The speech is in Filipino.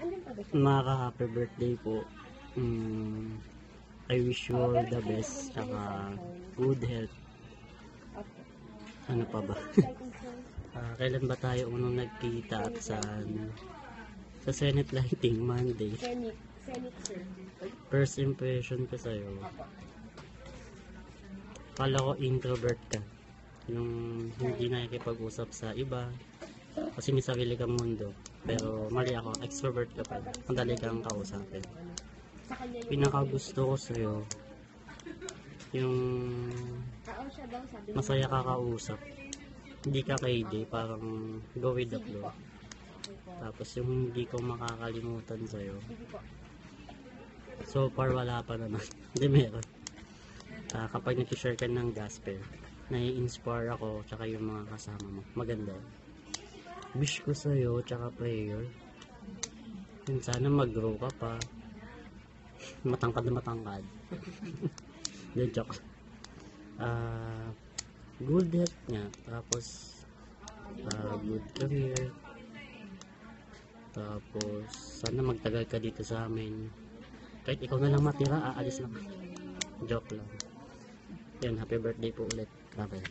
Happy birthday po. I wish you all the best, tsaka good health. Ano pa ba? Kailan ba tayo unang nagkita at saan? Sa Senate Lighting, Monday. Senate, sir. First impression ko sa'yo, kala ko introvert ka. Yung hindi nakikipag-usap sa iba. Kasi may sarili kang mundo. Pero mali ako, extrovert ka pala. Madali kang kausapin. Pinakagusto ko sa'yo, yung masaya ka kausap. Hindi ka KD, parang go with the flow. Tapos yung hindi ko makakalimutan sa'yo, so far wala pa naman. Hindi meron. Kapag nag-share ka ng gospel, nai-inspire ako, tsaka yung mga kasama mo. Maganda. Wish ko sa'yo, tsaka prayer, yun, sana mag-grow ka pa. Matangkad na matangkad. Then joke. Good health nga. Tapos good career. Tapos sana magtagal ka dito sa amin. Kahit ikaw na lang matira, aalis lang. Joke lang. Yan, happy birthday po ulit. Grabe.